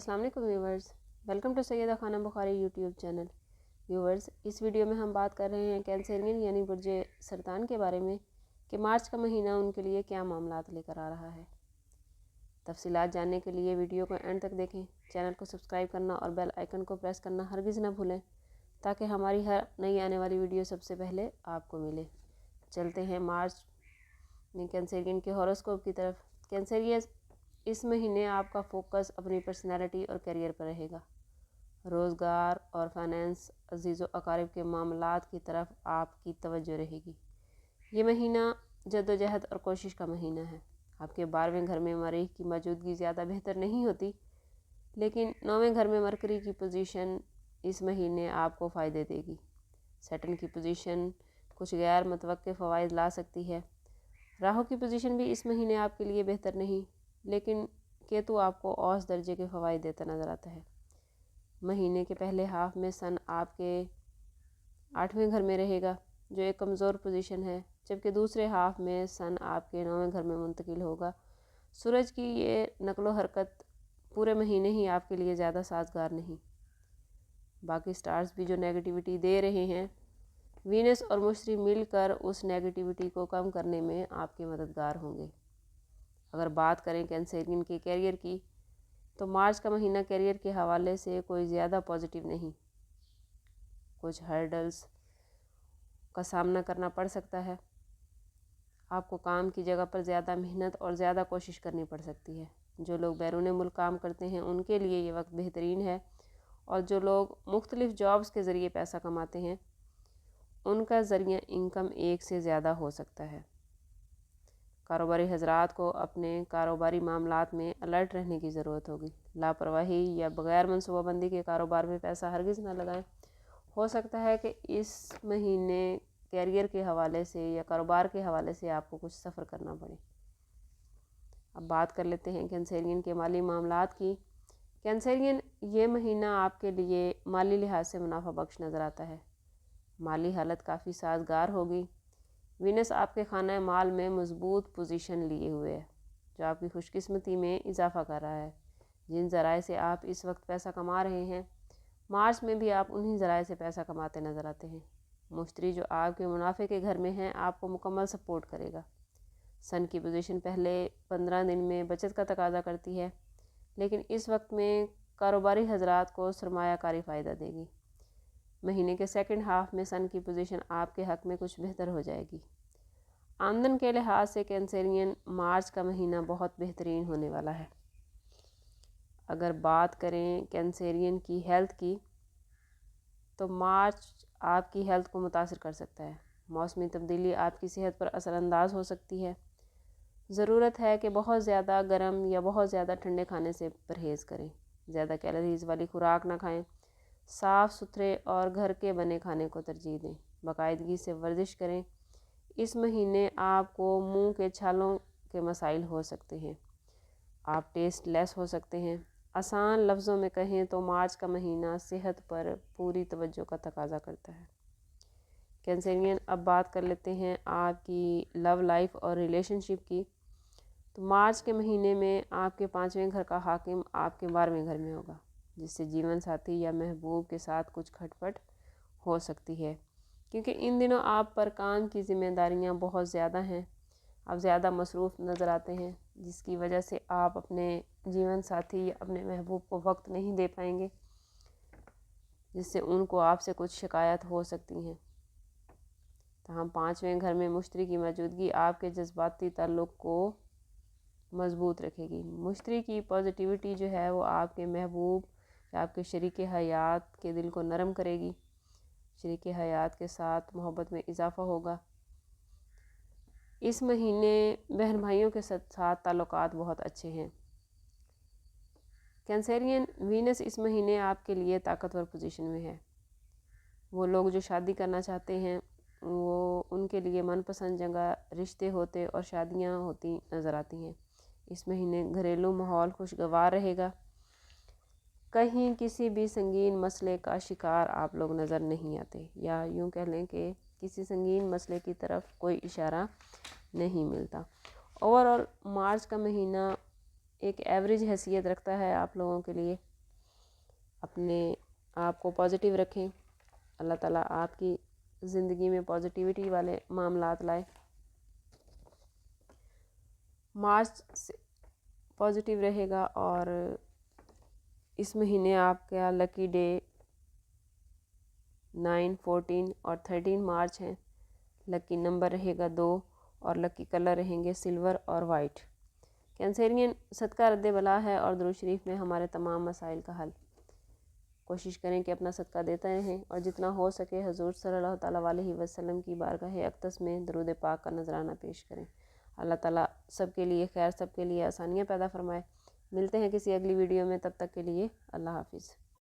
अस्सलाम वालेकुम viewers, welcome to Syeda खाना बुखारी यूट्यूब चैनल। व्यूवर्स, इस वीडियो में हम बात कर रहे हैं कैंसरियन यानी बुर्जे सरतान के बारे में कि मार्च का महीना उनके लिए क्या मामलात लेकर आ रहा है। तफसीलात जानने के लिए वीडियो को एंड तक देखें। चैनल को सब्सक्राइब करना और बेल आइकन को प्रेस करना हरगिज़ ना भूलें ताकि हमारी हर नई आने वाली वीडियो सबसे पहले आपको मिले। चलते हैं मार्च में कैंसरियन के हॉरोस्कोप की तरफ। कैंसरियन, इस महीने आपका फोकस अपनी पर्सनैलिटी और करियर पर रहेगा। रोज़गार और फाइनेंस, अजीज़ व अकारिब के मामलात की तरफ आपकी तवज्जो रहेगी। ये महीना जद्दोजहद और कोशिश का महीना है। आपके 12वें घर में मरीख की मौजूदगी ज़्यादा बेहतर नहीं होती, लेकिन 9वें घर में मरकरी की पोजीशन इस महीने आपको फ़ायदे देगी। सैटर्न की पोजीशन कुछ गैर मुतवक्के फ़वाइद ला सकती है। राहु की पोजीशन भी इस महीने आपके लिए बेहतर नहीं, लेकिन केतु आपको औसत दर्जे के फ़वाइद देता नज़र आता है। महीने के पहले हाफ में सन आपके 8वें घर में रहेगा, जो एक कमज़ोर पोजीशन है, जबकि दूसरे हाफ में सन आपके 9वें घर में मुंतकिल होगा। सूरज की ये नकलो हरकत पूरे महीने ही आपके लिए ज़्यादा साजगार नहीं। बाकी स्टार्स भी जो नेगेटिविटी दे रहे हैं, वीनस और मुश्तरी मिलकर उस नेगेटिविटी को कम करने में आपके मददगार होंगे। अगर बात करें कैंसरियन के कैरियर की, तो मार्च का महीना कैरियर के हवाले से कोई ज़्यादा पॉजिटिव नहीं। कुछ हर्डल्स का सामना करना पड़ सकता है। आपको काम की जगह पर ज़्यादा मेहनत और ज़्यादा कोशिश करनी पड़ सकती है। जो लोग बैरून मुल्क काम करते हैं उनके लिए ये वक्त बेहतरीन है, और जो लोग मुख्तलिफ़ जॉब्स के ज़रिए पैसा कमाते हैं उनका ज़रिया इनकम एक से ज़्यादा हो सकता है। कारोबारी हजरात को अपने कारोबारी मामलात में अलर्ट रहने की ज़रूरत होगी। लापरवाही या बग़ैर मनसूबाबंदी के कारोबार में पैसा हरगिज़ ना लगाएं। हो सकता है कि इस महीने कैरियर के हवाले से या कारोबार के हवाले से आपको कुछ सफ़र करना पड़े। अब बात कर लेते हैं कैंसरियन के माली मामलात की। कैंसरियन, ये महीना आपके लिए माली लिहाज से मुनाफा बख्श नज़र आता है। माली हालत काफ़ी साजगार होगी। वीनस आपके खाना माल में मजबूत पोजीशन लिए हुए है, जो आपकी खुशकिस्मती में इजाफा कर रहा है। जिन ज़राए से आप इस वक्त पैसा कमा रहे हैं, मार्च में भी आप उन्हीं ज़राए से पैसा कमाते नज़र आते हैं। मुश्तरी जो आपके मुनाफे के घर में है, आपको मुकम्मल सपोर्ट करेगा। सन की पोजीशन पहले 15 दिन में बचत का तकाजा करती है, लेकिन इस वक्त में कारोबारी हजरात को सरमायाकारी फ़ायदा देगी। महीने के सेकंड हाफ में सन की पोजीशन आपके हक़ में कुछ बेहतर हो जाएगी। आमदन के लिहाज से कैंसरियन, मार्च का महीना बहुत बेहतरीन होने वाला है। अगर बात करें कैंसरियन की हेल्थ की, तो मार्च आपकी हेल्थ को मुतासिर कर सकता है। मौसमी तब्दीली आपकी सेहत पर असरअंदाज हो सकती है। ज़रूरत है कि बहुत ज़्यादा गर्म या बहुत ज़्यादा ठंडे खाने से परहेज़ करें। ज़्यादा कैलोरीज़ वाली खुराक ना खाएं। साफ़ सुथरे और घर के बने खाने को तरजीह दें। बाकायदगी से वर्जिश करें। इस महीने आपको मुंह के छालों के मसाइल हो सकते हैं। आप टेस्ट लेस हो सकते हैं। आसान लफ्ज़ों में कहें तो मार्च का महीना सेहत पर पूरी तवज्जो का तकाजा करता है। कैंसरियन, अब बात कर लेते हैं आपकी लव लाइफ और रिलेशनशिप की। तो मार्च के महीने में आपके 5वें घर का हाकिम आपके 12वें घर में होगा, जिससे जीवन साथी या महबूब के साथ कुछ खटपट हो सकती है, क्योंकि इन दिनों आप पर काम की ज़िम्मेदारियां बहुत ज़्यादा हैं। आप ज़्यादा मसरूफ़ नज़र आते हैं, जिसकी वजह से आप अपने जीवन साथी या अपने महबूब को वक्त नहीं दे पाएंगे, जिससे उनको आपसे कुछ शिकायत हो सकती हैं। तो हम 5वें घर में मुश्तरी की मौजूदगी आपके जज्बाती ताल्लुक़ को मज़बूत रखेगी। मुश्तरी की पॉजिटिविटी जो है वो आपके महबूब या आपके शरीक हयात के दिल को नरम करेगी। शरीक हयात के साथ मोहब्बत में इजाफ़ा होगा। इस महीने बहन भाइयों के साथ ताल्लुकात बहुत अच्छे हैं। कैंसरियन, वीनस इस महीने आपके लिए ताकतवर पोजीशन में है। वो लोग जो शादी करना चाहते हैं, वो उनके लिए मनपसंद जगह रिश्ते होते और शादियां होती नज़र आती हैं। इस महीने घरेलू माहौल खुशगवार रहेगा। कहीं किसी भी संगीन मसले का शिकार आप लोग नज़र नहीं आते, या यूँ कह लें कि किसी संगीन मसले की तरफ कोई इशारा नहीं मिलता। ओवरऑल मार्च का महीना एक एवरेज हैसियत रखता है आप लोगों के लिए। اپنے آپ کو پازیٹیو رکھیں، اللہ تعالیٰ آپ کی زندگی میں پازیٹیوٹی والے معاملات لائے۔ مارچ سے پازیٹیو رہے گا، اور اس مہینے آپ کا لکی ڈے 9، 14 اور 13 مارچ ہیں۔ لکی نمبر رہے گا 2، اور لکی کلر رہیں گے سلور اور وائٹ۔ کینسرین، صدقہ رد بلا ہے اور درود شریف میں ہمارے تمام مسائل کا حل۔ کوشش کریں کہ اپنا صدقہ دیتے رہیں، اور جتنا ہو سکے حضور صلی اللہ تعالیٰ علیہ وسلم کی بارگاہ اقدس میں درود پاک کا نذرانہ پیش کریں۔ اللہ تعالیٰ سب کے لیے خیر، سب کے لیے آسانیاں پیدا فرمائے۔ ملتے ہیں کسی اگلی ویڈیو میں، تب تک کے لیے اللہ حافظ۔